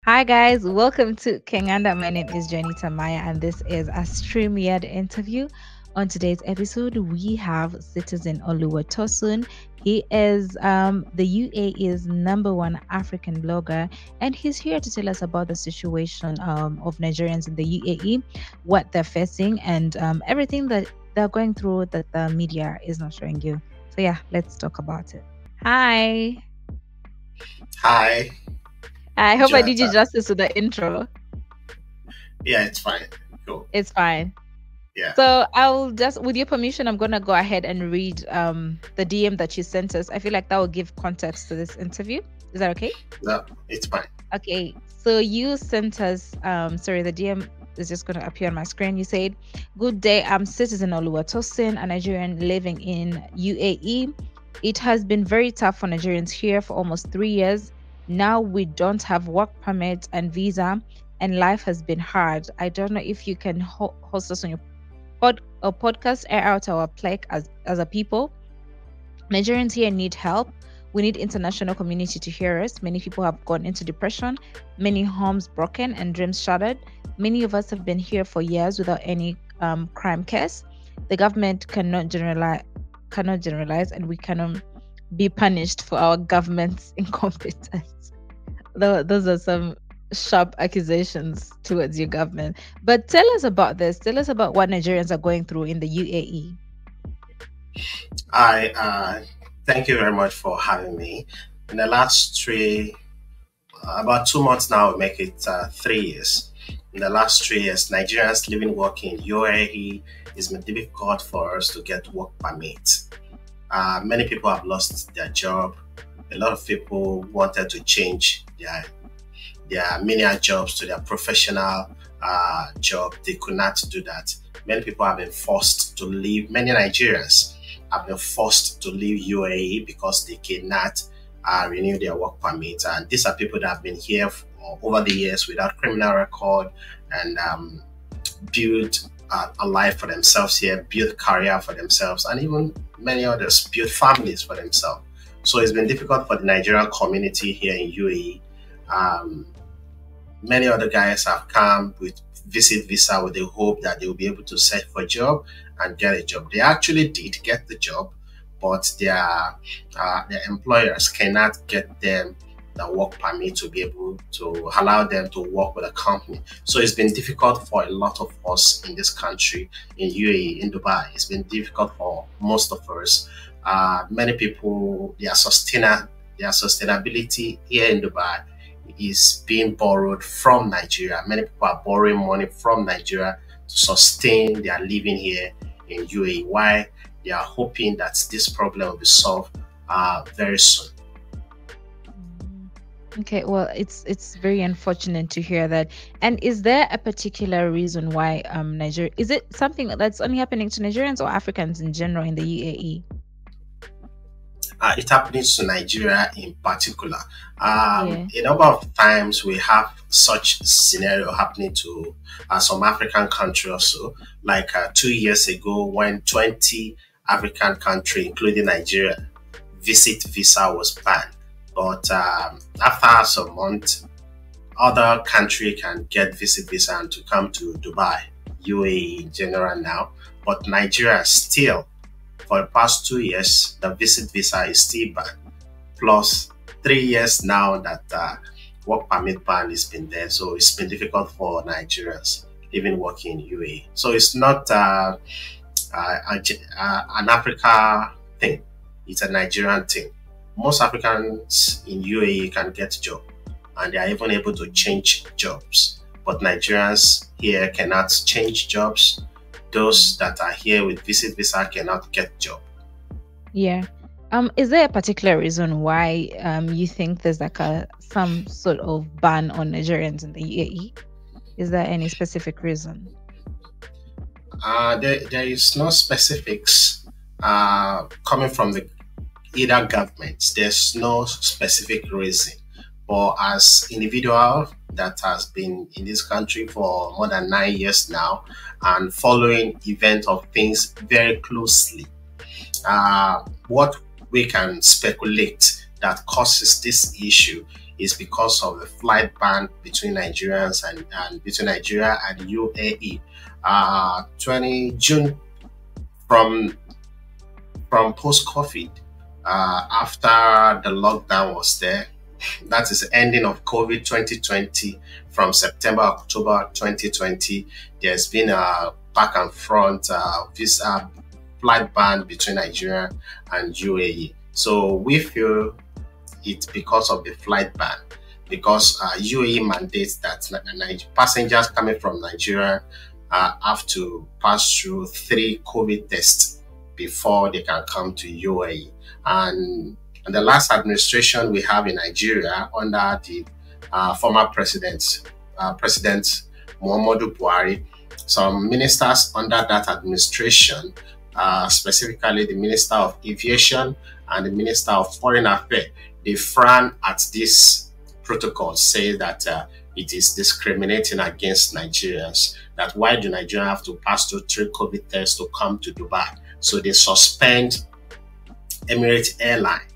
Hi guys, welcome to Kenganda. My name is Jenny Tamaya and this is a StreamYard interview. On today's episode, we have citizen Oluwatosin. He is the UAE's #1 African blogger, and he's here to tell us about the situation of Nigerians in the UAE, what they're facing, and everything that they're going through that the media is not showing you. So yeah, let's talk about it. Hi. Hi, I hope I did you Jonathan. justice with the intro. Yeah, it's fine. Cool. It's fine. Yeah. So I'll just, with your permission, I'm gonna go ahead and read the DM that you sent us. I feel like that will give context to this interview. Is that okay? No, it's fine. Okay. So you sent us sorry, the DM is just gonna appear on my screen. You said, "Good day, I'm citizen Oluwatosin, a Nigerian living in UAE. It has been very tough for Nigerians here for almost 3 years. Now we don't have work permit and visa, and life has been hard. I don't know if you can host us on your podcast, air out our plight as a people. Nigerians here need help. We need international community to hear us. Many people have gone into depression, many homes broken and dreams shattered. Many of us have been here for years without any crime case. The government cannot generalize, and we cannot be punished for our government's incompetence." Those are some sharp accusations towards your government. But tell us about this. Tell us about what Nigerians are going through in the UAE. I thank you very much for having me. In the last about 2 months now, will make it 3 years. In the last 3 years, Nigerians living working in UAE, it's been difficult for us to get work permit. Many people have lost their job. A lot of people wanted to change their menial jobs to their professional job. They could not do that. Many people have been forced to leave. Many Nigerians have been forced to leave UAE because they cannot renew their work permit. And these are people that have been here over the years without criminal record and build a life for themselves here, build career for themselves, and even many others build families for themselves. So it's been difficult for the Nigerian community here in UAE. Many other guys have come with visit visa with the hope that they will be able to search for a job and get a job. They actually did get the job, but their employers cannot get them the work permit to be able to allow them to work with a company. So it's been difficult for a lot of us in this country, in UAE, in Dubai. It's been difficult for most of us. Many people, their sustainability here in Dubai is being borrowed from Nigeria. Many people are borrowing money from Nigeria to sustain their living here in UAE. Why? They are hoping that this problem will be solved very soon. Okay, well, it's very unfortunate to hear that. And is there a particular reason why Nigeria, is it something that's only happening to Nigerians or Africans in general in the UAE? It happens to Nigeria in particular. A number of times we have such scenario happening to some African countries also. Like 2 years ago, when 20 African countries, including Nigeria, visit visa was banned. But after some months, other countries can get visit visa and to come to Dubai, UAE in general now. But Nigeria still, for the past 2 years, the visit visa is still banned. Plus 3 years now that work permit ban has been there. So it's been difficult for Nigerians living working in UAE. So it's not an Africa thing. It's a Nigerian thing. Most Africans in UAE can get a job and they are even able to change jobs. But Nigerians here cannot change jobs. Those that are here with visit visa cannot get job. Yeah. Is there a particular reason why you think there's like some sort of ban on Nigerians in the UAE? Is there any specific reason? There is no specifics coming from either governments. There's no specific reason. But as individual that has been in this country for more than 9 years now and following event of things very closely, what we can speculate that causes this issue is because of the flight ban between Nigerians and between Nigeria and UAE. 20 June from post-COVID, after the lockdown was there, that is the ending of COVID 2020. From September, October 2020, there's been a back and front visa flight ban between Nigeria and UAE. So we feel it's because of the flight ban, because UAE mandates that passengers coming from Nigeria have to pass through 3 COVID tests before they can come to UAE. And the last administration we have in Nigeria under the former President Muhammadu Buhari, some ministers under that administration, specifically the Minister of Aviation and the Minister of Foreign Affairs, they frown at this protocol, say that it is discriminating against Nigerians, that why do Nigerians have to pass through 3 COVID tests to come to Dubai? So they suspend Emirates Airline.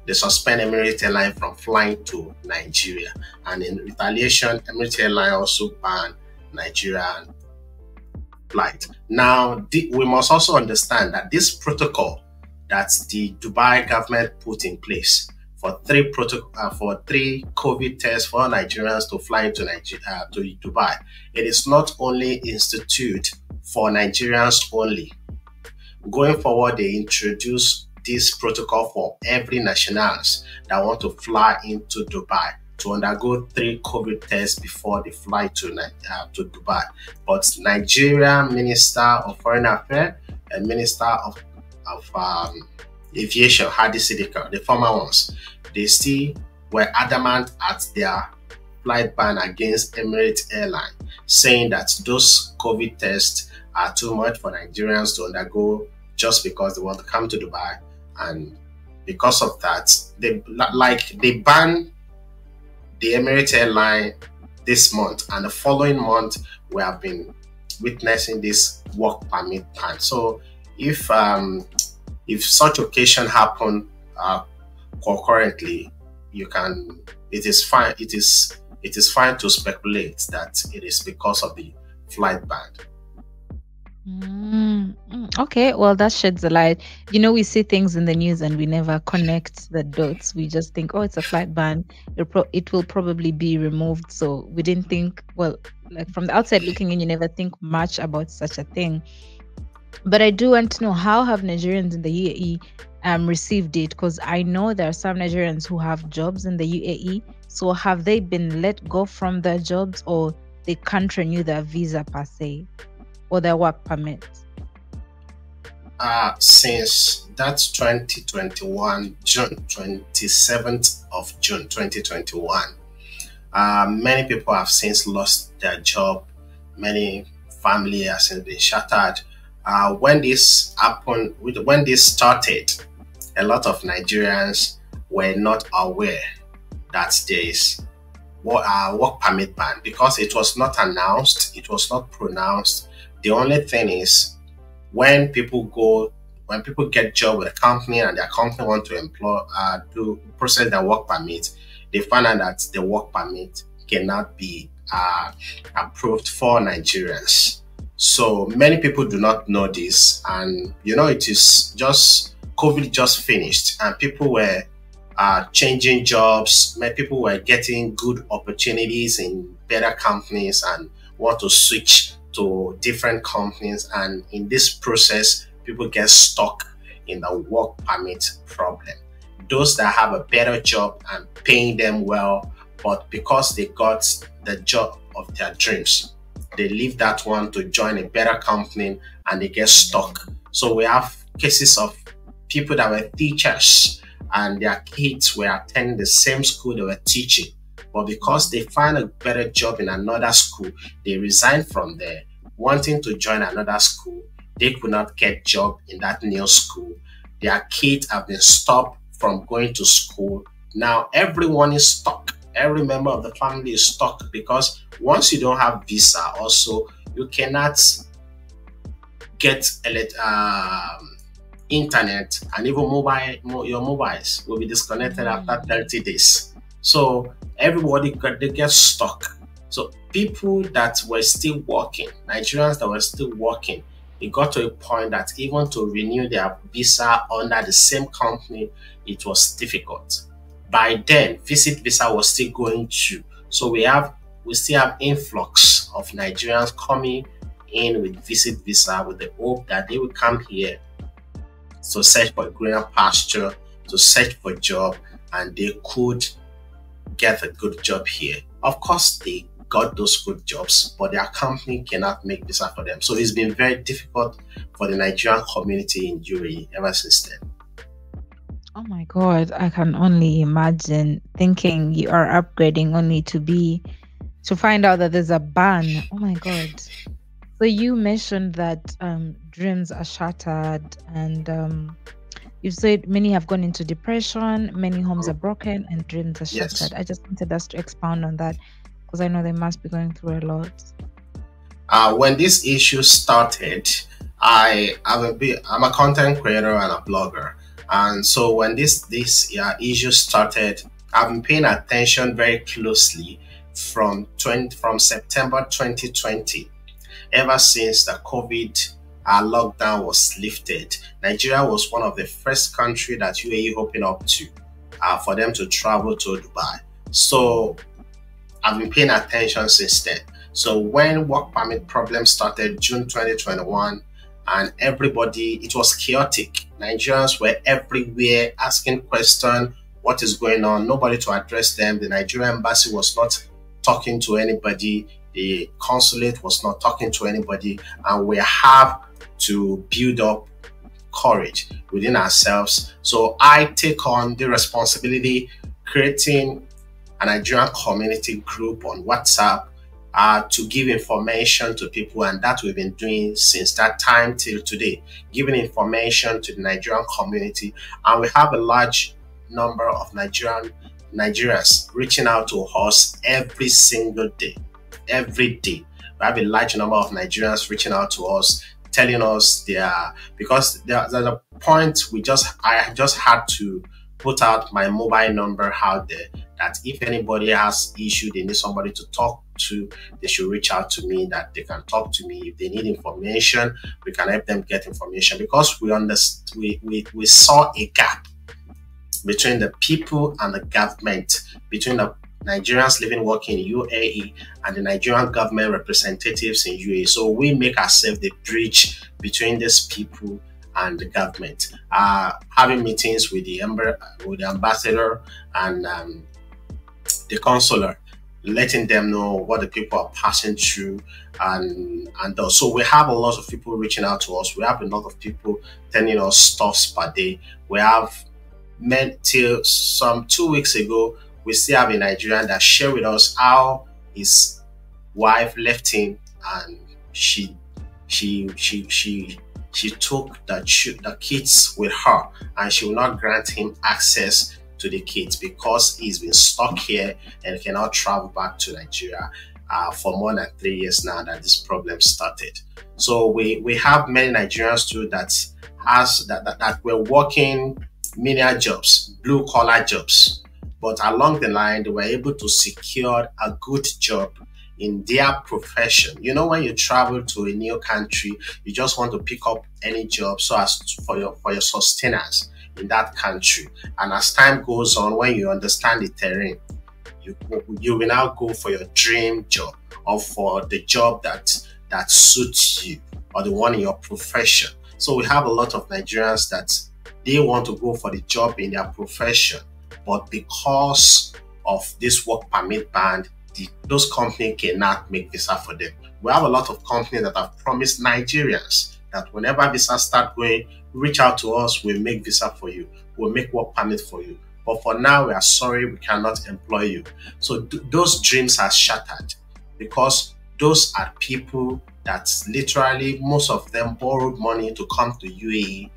They suspend Emirates Airline from flying to Nigeria. And in retaliation, Emirates Airline also banned Nigerian flight. Now, we must also understand that this protocol that the Dubai government put in place for 3 COVID tests for Nigerians to fly to Dubai, it is not only instituted for Nigerians only. Going forward, they introduce this protocol for every nationals that want to fly into Dubai to undergo 3 COVID tests before they fly to Dubai. But Nigerian Minister of Foreign Affairs and Minister of Aviation, Hadi Sidika, the former ones, they still were adamant at their flight ban against Emirates Airline, saying that those COVID tests are too much for Nigerians to undergo just because they want to come to Dubai. And because of that, they banned the Emirates Airline this month, and the following month we have been witnessing this work permit ban. So if such occasion happen concurrently, it is fine to speculate that it is because of the flight ban. Okay, well, that sheds a light. You know, we see things in the news and we never connect the dots. We just think, oh, it's a flight ban. It will probably be removed. So we didn't think, well, like from the outside looking in, you never think much about such a thing. But I do want to know, how have Nigerians in the UAE received it? Because I know there are some Nigerians who have jobs in the UAE. So have they been let go from their jobs, or they can't renew their visa per se, or their work permit? Since that's 2021, June 27th of June 2021, many people have since lost their job. Many family has since been shattered. When this happened, when this started, a lot of Nigerians were not aware that there is work permit ban, because it was not announced, it was not pronounced. The only thing is, when people get job with a company and their company want to process their work permit, they find out that the work permit cannot be approved for Nigerians. So many people do not know this, and it is just COVID just finished, and people were changing jobs. Many people were getting good opportunities in better companies and want to switch to different companies, and in this process people get stuck in the work permit problem. Those that have a better job and paying them well, but because they got the job of their dreams, they leave that one to join a better company and they get stuck. So we have cases of people that were teachers and their kids were attending the same school they were teaching, but because they find a better job in another school, they resign from there, wanting to join another school. They could not get job in that new school. Their kids have been stopped from going to school. Now everyone is stuck. Every member of the family is stuck, because once you don't have visa, also you cannot get internet, and even your mobiles will be disconnected after 30 days. So everybody they get stuck. So people that were still working, Nigerians that were still working, it got to a point that even to renew their visa under the same company, it was difficult. By then, visit visa was still going through. So we still have influx of Nigerians coming in with visit visa with the hope that they will come here to search for a greener pasture, to search for a job, and they could get a good job here. Of course, they got those good jobs, but their company cannot make visa for them. So it's been very difficult for the Nigerian community in UAE ever since then. Oh my God, I can only imagine thinking you are upgrading only to find out that there's a ban. Oh my God. So you mentioned that dreams are shattered, and you said many have gone into depression, many homes are broken, and dreams are Yes. shattered. I just wanted us to expound on that because I know they must be going through a lot. When this issue started, I'm a content creator and a blogger, and so when this issue started, I've been paying attention very closely from September 2020, ever since the COVID lockdown was lifted. Nigeria was one of the first country that UAE opened up to for them to travel to Dubai. So I've been paying attention since then. So when work permit problems started June 2021, and everybody, it was chaotic. Nigerians were everywhere asking questions, what is going on? Nobody to address them. The Nigerian embassy was not talking to anybody. The consulate was not talking to anybody. And we have to build up courage within ourselves. So I take on the responsibility creating a Nigerian community group on WhatsApp to give information to people, and that we've been doing since that time till today, giving information to the Nigerian community. And we have a large number of Nigerians reaching out to us every single day. Every day, we have a large number of Nigerians reaching out to us, telling us because there's a point I just had to put out my mobile number out there, that if anybody has issue, they need somebody to talk to, they should reach out to me, that they can talk to me. If they need information, we can help them get information, because we saw a gap between the people and the government, between the Nigerians living working in UAE and the Nigerian government representatives in UAE. So we make ourselves the bridge between these people and the government. Having meetings with the ambassador and the consular, letting them know what the people are passing through, and so we have a lot of people reaching out to us. We have a lot of people telling us stuffs per day. We have met till some 2 weeks ago. We still have a Nigerian that shared with us how his wife left him, and she took the kids with her, and she will not grant him access to the kids because he's been stuck here and cannot travel back to Nigeria for more than 3 years now that this problem started. So we have many Nigerians too that were working menial jobs, blue collar jobs, but along the line they were able to secure a good job in their profession. You know, when you travel to a new country, you just want to pick up any job so as for your sustenance in that country. And as time goes on, when you understand the terrain, you will now go for your dream job, or for the job that suits you, or the one in your profession. So we have a lot of Nigerians that they want to go for the job in their profession, but because of this work permit ban, those companies cannot make visa for them. We have a lot of companies that have promised Nigerians that whenever visa start going, reach out to us, we'll make visa for you, we'll make work permit for you. But for now, we are sorry, we cannot employ you. So those dreams are shattered, because those are people that literally, most of them borrowed money to come to UAE.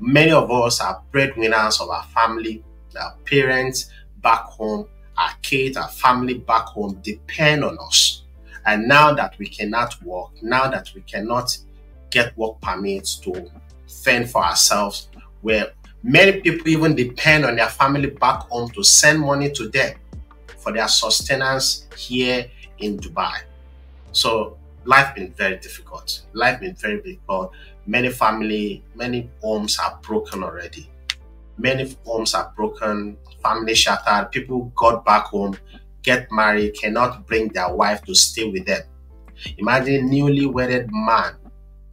Many of us are breadwinners of our family. Our parents back home, our kids, our family back home depend on us. And now that we cannot work, now that we cannot get work permits to fend for ourselves, where many people even depend on their family back home to send money to them for their sustenance here in Dubai. So life been very difficult. Life been very difficult. Many homes are broken already. Many homes are broken, family shattered, people got back home, get married, cannot bring their wife to stay with them. Imagine newly wedded man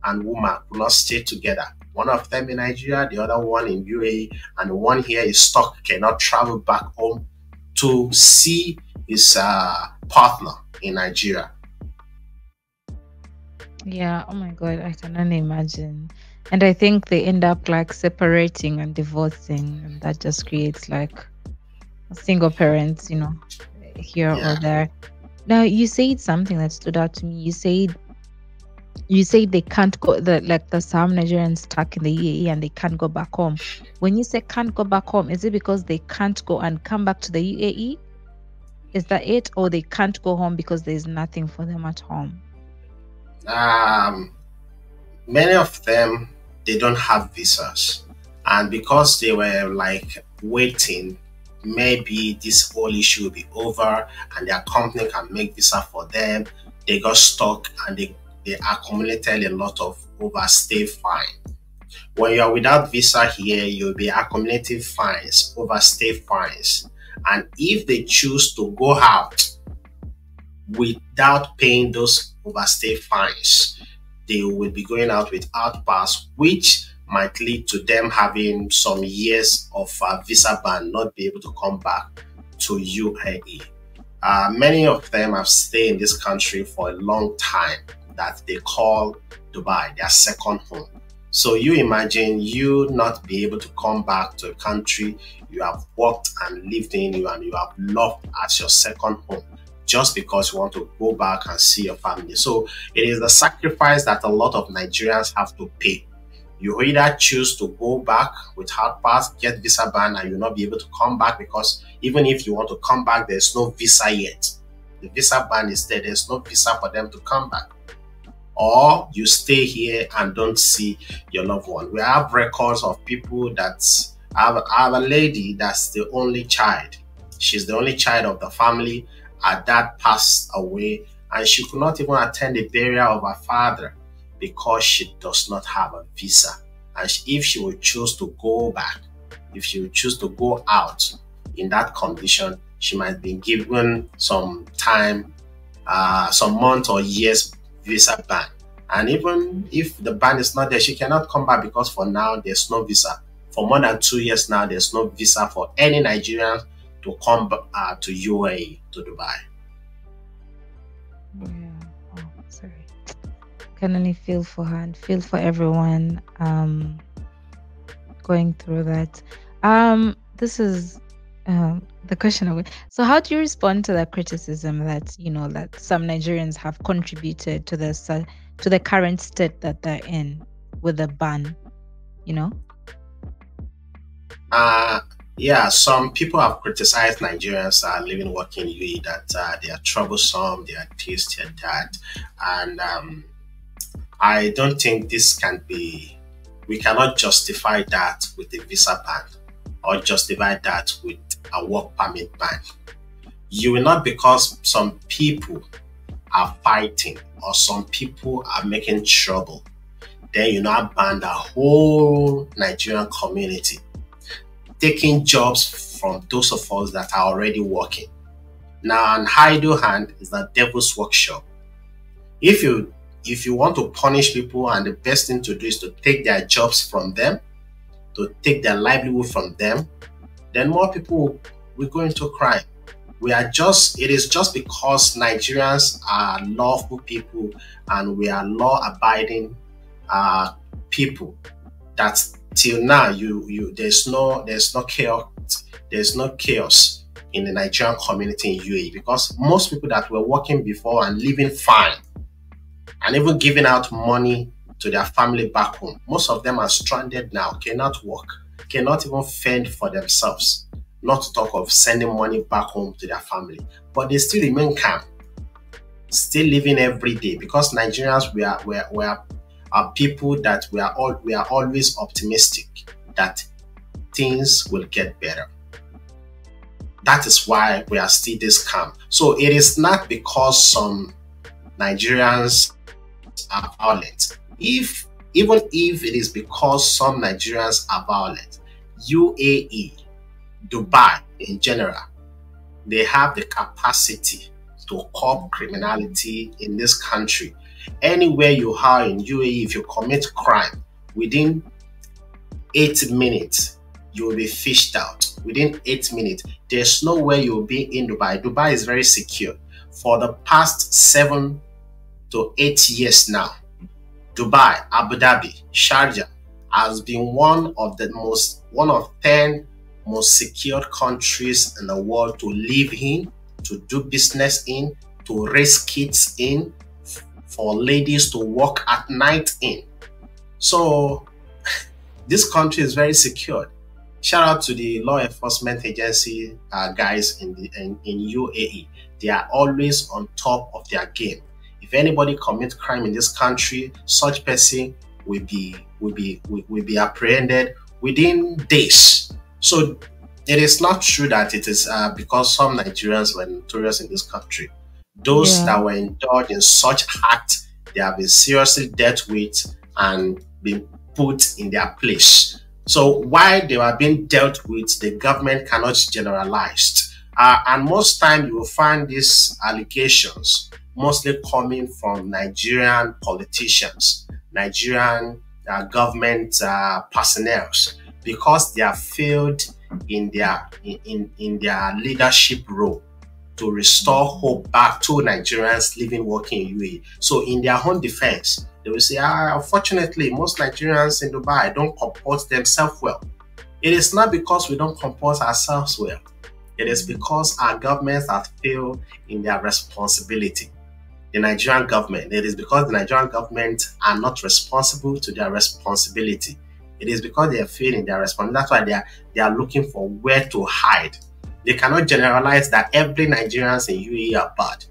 and woman will not stay together. One of them in Nigeria, the other one in UAE, and the one here is stuck, cannot travel back home to see his partner in Nigeria. Yeah, oh my God, I can only imagine. And I think they end up like separating and divorcing, and that just creates like single parents, here or Yeah. there. Now, you said something that stood out to me. You said they can't go, the some Nigerians stuck in the UAE and they can't go back home. When you say can't go back home, is it because they can't go and come back to the UAE? Is that it? Or they can't go home because there's nothing for them at home? Many of them, they don't have visas, and because they were like waiting, maybe this whole issue will be over and their company can make visa for them, they got stuck and they accumulated a lot of overstay fine. When you're without visa here, you'll be accumulating fines, overstay fines, and if they choose to go out without paying those overstay fines, they will be going out without pass, which might lead to them having some years of visa ban, not be able to come back to UAE. Many of them have stayed in this country for a long time that they call Dubai their second home. So you imagine you not be able to come back to a country you have worked and lived in, and you have loved as your second home, just because you want to go back and see your family. So it is the sacrifice that a lot of Nigerians have to pay. You either choose to go back with hard pass, get visa ban, and you'll not be able to come back, because even if you want to come back, there's no visa yet. The visa ban is there. There's no visa for them to come back. Or you stay here and don't see your loved one. We have records of people that have a lady that's the only child. She's the only child of the family. Her dad passed away, and she could not even attend the burial of her father because she does not have a visa. And if she would choose to go back, if she would choose to go out in that condition, she might be given some time, some months or years visa ban. And even if the ban is not there, she cannot come back, because for now there's no visa. For more than 2 years now, there's no visa for any Nigerian to come to UAE, to Dubai. Yeah. Oh, sorry. Can only feel for her and feel for everyone going through that. This is the question of it. So how do you respond to the criticism that that some Nigerians have contributed to the current state that they're in with the ban? Yeah, some people have criticized Nigerians living, working in UAE, that they are troublesome, they are this, they are that, and I don't think this can be. We cannot justify that with a visa ban, or justify that with a work permit ban. You will not, because some people are fighting or some people are making trouble, then you now ban the whole Nigerian community, taking jobs from those of us that are already working. Now, an idle hand is the devil's workshop. If you want to punish people, and the best thing to do is to take their jobs from them, to take their livelihood from them, then more people will go into crime. It is just because Nigerians are lawful people and we are law-abiding people that till now there's no chaos in the Nigerian community in UAE, because most people that were working before and living fine and even giving out money to their family back home, most of them are stranded now, cannot work, cannot even fend for themselves, not to talk of sending money back home to their family. But they still remain calm, still living every day, because Nigerians, we are people that we are always optimistic that things will get better. That is why we are still this calm. So it is not because some Nigerians are violent. Even if it is because some Nigerians are violent, UAE, Dubai in general, they have the capacity to curb criminality in this country. Anywhere you are in UAE, if you commit crime, within 8 minutes, you will be fished out. Within 8 minutes, there's no way you'll be in Dubai. Dubai is very secure. For the past 7 to 8 years now, Dubai, Abu Dhabi, Sharjah has been one of 10 most secured countries in the world to live in, to do business in, to raise kids in, for ladies to work at night in. So this country is very secured. Shout out to the law enforcement agency guys in UAE. They are always on top of their game. If anybody commits crime in this country, such person will be apprehended within days. So it is not true that it is because some Nigerians were notorious in this country. Those that were indulged in such acts, they have been seriously dealt with and been put in their place. So while they were being dealt with, the government cannot generalize. And most time you will find these allegations mostly coming from Nigerian politicians, Nigerian government personnel, because they have failed in their leadership role to restore hope back to Nigerians living, working in UAE. So in their own defense, they will say, unfortunately, most Nigerians in Dubai don't comport themselves well. It is not because we don't comport ourselves well. It is because our governments have failed in their responsibility. The Nigerian government, it is because the Nigerian government are not responsible to their responsibility. It is because they are failing their responsibility. That's why they are looking for where to hide. They cannot generalize that every Nigerians in UAE are bad.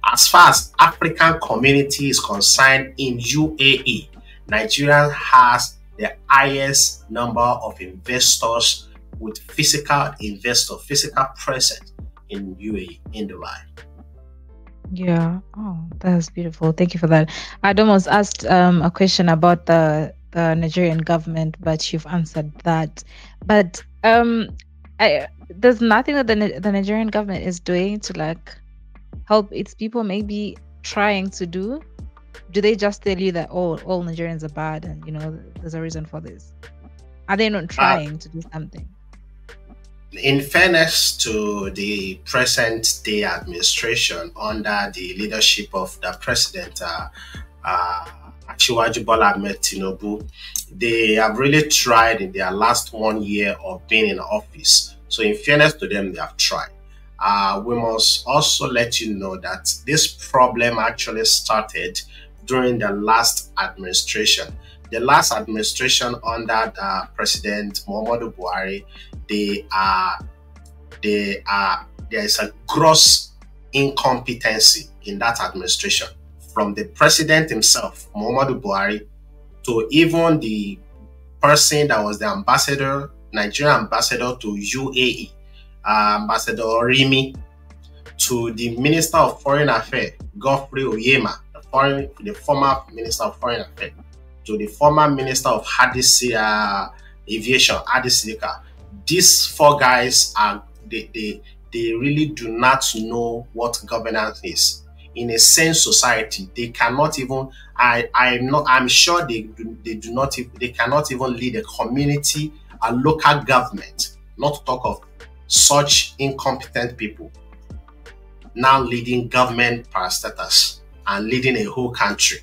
As far as African community is concerned in UAE, Nigeria has the highest number of investors with physical presence in UAE, in Dubai. Yeah. Oh, that's beautiful. Thank you for that. I'd almost asked a question about the Nigerian government, but you've answered that. But there's nothing that the Nigerian government is doing to help its people, maybe trying to do. Do they just tell you that all Nigerians are bad and there's a reason for this? Are they not trying to do something? In fairness to the present day administration under the leadership of the president Asiwaju Bola Ahmed Tinubu, they have really tried in their last 1 year of being in office. So in fairness to them, they have tried. We must also let you know that this problem actually started during the last administration. The last administration under President Muhammadu Buhari, there is a gross incompetency in that administration, from the president himself, Muhammadu Buhari, to even the person that was the ambassador, Nigerian ambassador to UAE, Ambassador Rimi, to the Minister of Foreign Affairs, Godfrey Oyema, the former Minister of Foreign Affairs, to the former Minister of Aviation, Adisika. These four guys they really do not know what governance is. In a sane society, they cannot even. I'm sure they cannot even lead a community, a local government. Not to talk of such incompetent people now leading government parastatals and leading a whole country.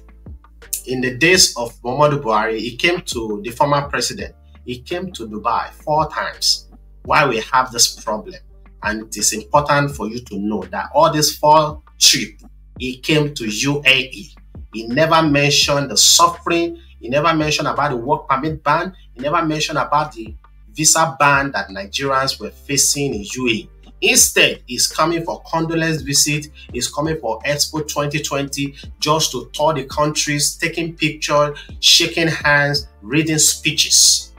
In the days of Muhammadu Buhari, he came to the former president. He came to Dubai 4 times. Why we have this problem, and it is important for you to know that all these 4 trips, he came to UAE. He never mentioned the suffering. He never mentioned about the work permit ban. He never mentioned about the visa ban that Nigerians were facing in UAE. Instead, he's coming for condolence visit. He's coming for Expo 2020 just to tour the countries, taking pictures, shaking hands, reading speeches.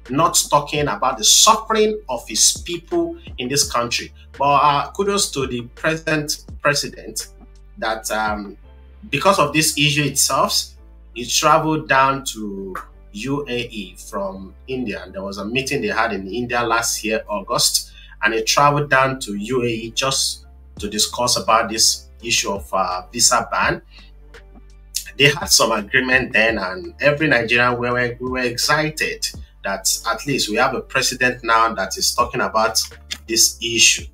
not talking about the suffering of his people in this country. But kudos to the present president that because of this issue itself, he traveled down to UAE from India. And there was a meeting they had in India last year, August, and he traveled down to UAE just to discuss about this issue of visa ban. They had some agreement then, and every Nigerian, we were excited that at least we have a president now that is talking about this issue.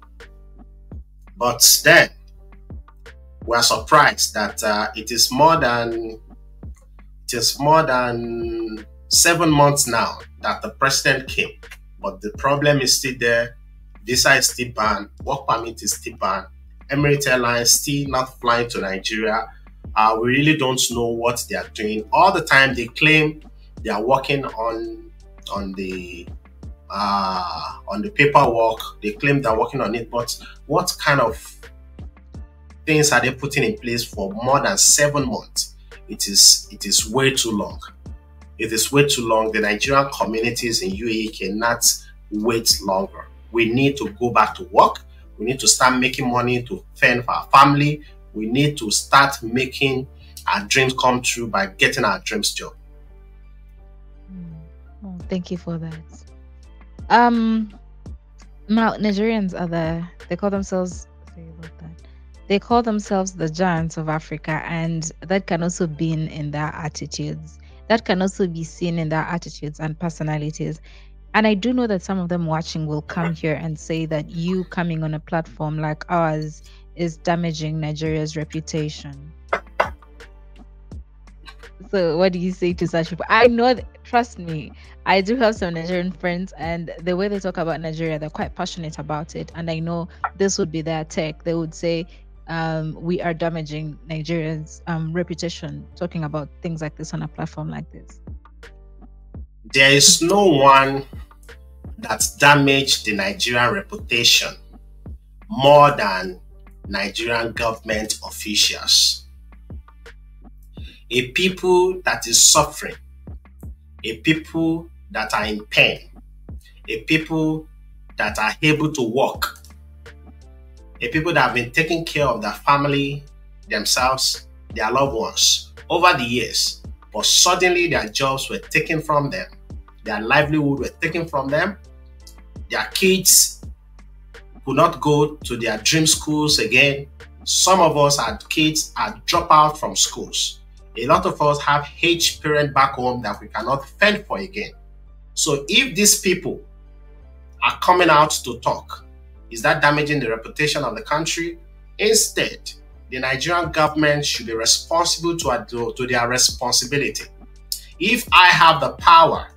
But then we are surprised that it is more than 7 months now that the president came, but the problem is still there. Visa is still banned, work permit is still banned, Emirates Airlines still not flying to Nigeria. We really don't know what they are doing. All the time they claim they are working on the paperwork. They claim they're working on it, but what kind of things are they putting in place for more than 7 months? It is way too long. It is way too long. The Nigerian communities in UAE cannot wait longer. We need to go back to work. We need to start making money to fend for our family. We need to start making our dreams come true by getting our dreams job. Oh, thank you for that. Now Nigerians are they call themselves, sorry about that. They call themselves the giants of Africa, and that can also be in their attitudes. That can also be seen in their attitudes and personalities. And I do know that some of them watching will come here and say that you coming on a platform like ours is damaging Nigeria's reputation. So what do you say to such people? I know, trust me, I do have some Nigerian friends, and the way they talk about Nigeria, they're quite passionate about it. And I know this would be their take. They would say, we are damaging Nigeria's reputation, talking about things like this on a platform like this. There is no one that's damaged the Nigerian reputation more than Nigerian government officials. A people that is suffering, a people that are in pain, a people that are able to work, a people that have been taking care of their family, themselves, their loved ones over the years, but suddenly their jobs were taken from them, their livelihood were taken from them, their kids could not go to their dream schools again. Some of us had kids had dropped out from schools. A lot of us have aged parents back home that we cannot fend for again. So if these people are coming out to talk, is that damaging the reputation of the country? Instead, the Nigerian government should be responsible to their responsibility. If I have the power,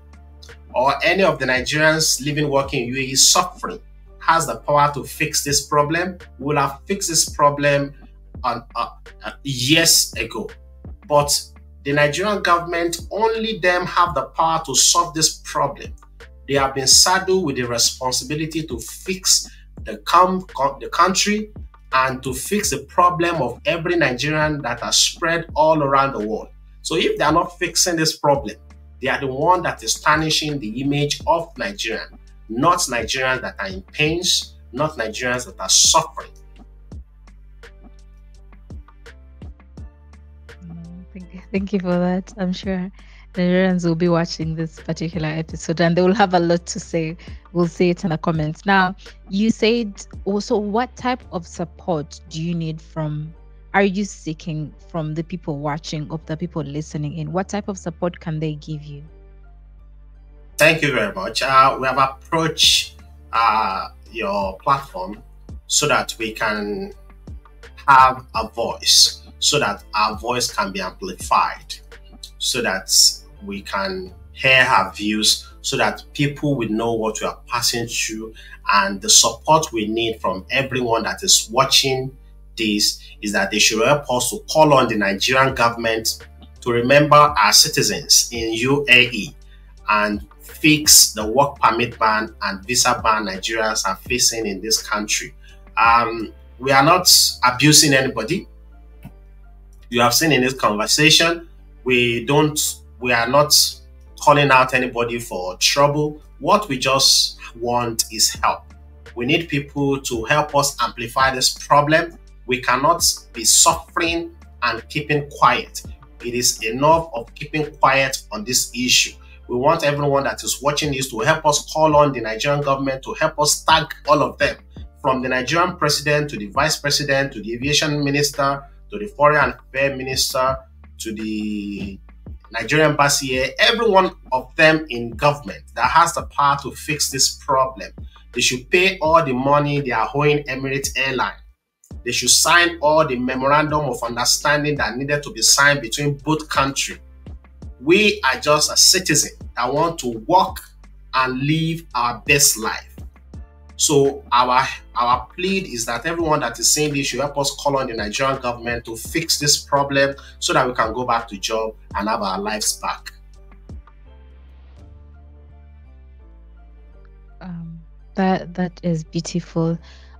or any of the Nigerians living, working in UAE suffering has the power to fix this problem, we will have fixed this problem years ago. But the Nigerian government, only them have the power to solve this problem. They have been saddled with the responsibility to fix the country and to fix the problem of every Nigerian that has spread all around the world. So if they are not fixing this problem, they are the one that is tarnishing the image of Nigeria, not Nigerians that are in pains, not Nigerians that are suffering. Thank you for that. I'm sure Nigerians will be watching this particular episode and they will have a lot to say. We'll see it in the comments. Now, you said also, what type of support do you need are you seeking from the people watching, of the people listening in? What type of support can they give you? Thank you very much. We have approached your platform so that we can have a voice, so that our voice can be amplified, so that we can hear our views, so that people will know what we are passing through. And the support we need from everyone that is watching this is that they should help us to call on the Nigerian government to remember our citizens in UAE and fix the work permit ban and visa ban Nigerians are facing in this country. We are not abusing anybody. You have seen in this conversation, we are not calling out anybody for trouble. What we just want is help. We need people to help us amplify this problem. We cannot be suffering and keeping quiet. It is enough of keeping quiet on this issue. We want everyone that is watching this to help us call on the Nigerian government to help us tag all of them, from the Nigerian president to the vice president to the aviation minister to the foreign affairs minister to the Nigerian embassy here, every one of them in government that has the power to fix this problem. They should pay all the money they are owing Emirates Airline. They should sign all the memorandum of understanding that needed to be signed between both countries. We are just a citizen that want to work and live our best life. So our plea is that everyone that is saying this should help us call on the Nigerian government to fix this problem so that we can go back to job and have our lives back. That is beautiful.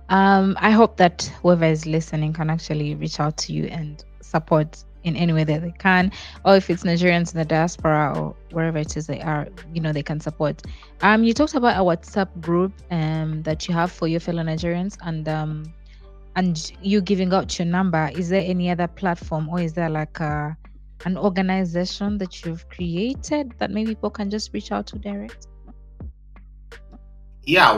I hope that whoever is listening can actually reach out to you and support in any way that they can, or if it's Nigerians in the diaspora or wherever it is they are, they can support. You talked about a WhatsApp group that you have for your fellow Nigerians, and you giving out your number. Is there any other platform, or is there like an organization that you've created that maybe people can just reach out to direct? Yeah,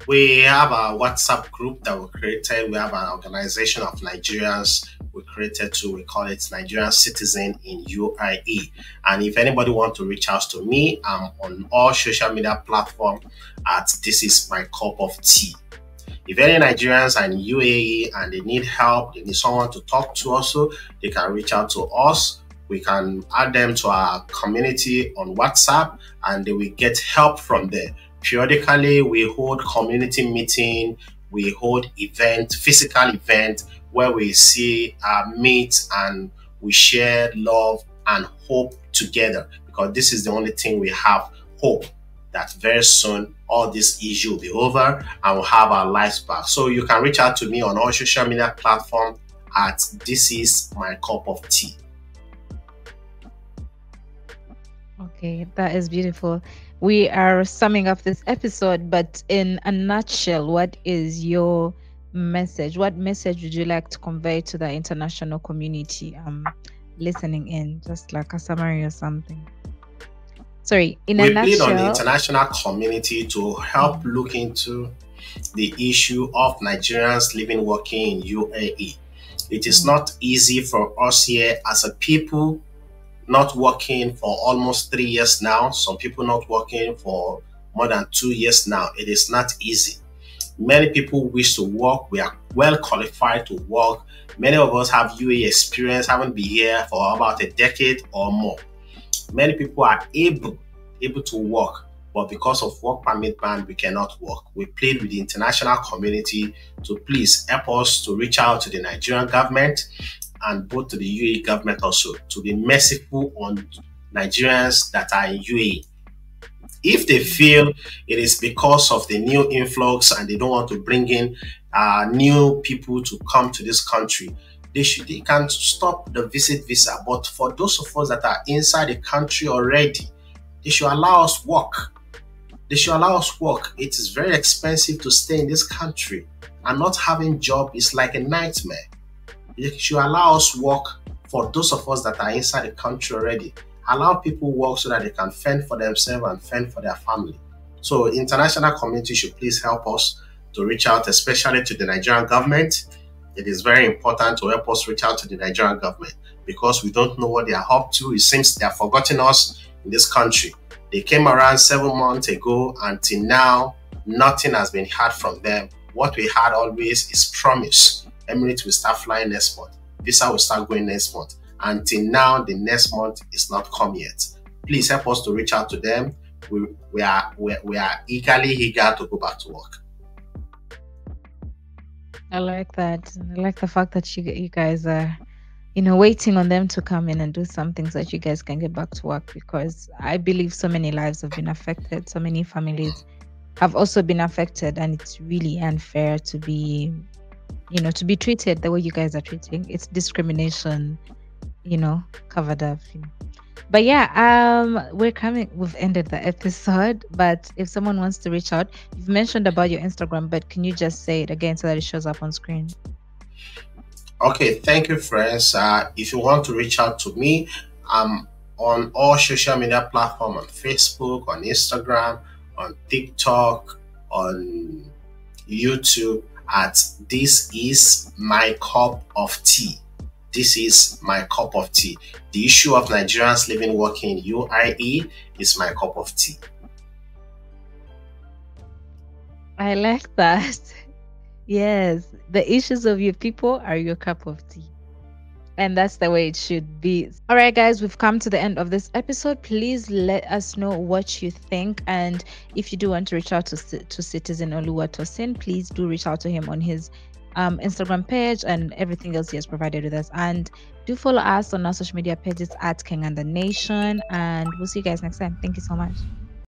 we have a WhatsApp group that we created. We have an organization of Nigerians we created too. We call it Nigerian Citizen in UAE. And if anybody wants to reach out to me, I'm on all social media platforms at This Is My Cup of Tea. If any Nigerians are in UAE and they need help, they need someone to talk to also, they can reach out to us. We can add them to our community on WhatsApp and they will get help from there. Periodically, we hold community meeting, we hold physical event where we meet and we share love and hope together, because this is the only thing we have, hope that very soon all this issue will be over and we'll have our lives back. So you can reach out to me on all social media platforms at This Is My Cup of Tea. Okay, that is beautiful. We are summing up this episode, but in a nutshell, what is your message? What message would you like to convey to the international community listening in? Just like a summary or something. Sorry, in a nutshell. We plead on the international community to help look into the issue of Nigerians living, working in UAE. It is not easy for us here as a people, not working for almost 3 years now. Some people not working for more than 2 years now. It is not easy. Many people wish to work. We are well qualified to work. Many of us have UAE experience, haven't been here for about a decade or more. Many people are able to work, but because of work permit ban, we cannot work. We plead with the international community to please help us to reach out to the Nigerian government and both to the UAE government also to be merciful on Nigerians that are in UAE. If they feel it is because of the new influx and they don't want to bring in new people to come to this country, they can stop the visit visa. But for those of us that are inside the country already, they should allow us work. They should allow us work. It is very expensive to stay in this country, and not having job is like a nightmare. They should allow us work. For those of us that are inside the country already, allow people work so that they can fend for themselves and fend for their family. So international community should please help us to reach out, especially to the Nigerian government. It is very important to help us reach out to the Nigerian government because we don't know what they are up to. It seems they have forgotten us in this country. They came around 7 months ago. Until now, nothing has been heard from them. What we had always is promise. Emirates will start flying next month. Visa will start going next month. Until now, the next month is not come yet. Please help us to reach out to them. We are eagerly eager to go back to work. I like that. I like the fact that you guys are, waiting on them to come in and do something so that you guys can get back to work, because I believe so many lives have been affected. So many families have also been affected, and it's really unfair to be treated the way you guys are treating. It's discrimination. covered up. But yeah, we've ended the episode. But if someone wants to reach out, you've mentioned about your Instagram, but can you just say it again so that it shows up on screen? Okay, thank you, friends. If you want to reach out to me, I'm on all social media platforms, on Facebook, on Instagram, on TikTok, on YouTube at This Is My Cup of Tea. This is my cup of tea. The issue of Nigerians living, working in UAE is my cup of tea. I like that. Yes, the issues of your people are your cup of tea. And that's the way it should be. All right, guys, we've come to the end of this episode. Please let us know what you think. And if you do want to reach out to Citizen Oluwatosin, please do reach out to him on his Instagram page and everything else he has provided with us. And do follow us on our social media pages at King and the Nation. And we'll see you guys next time. Thank you so much.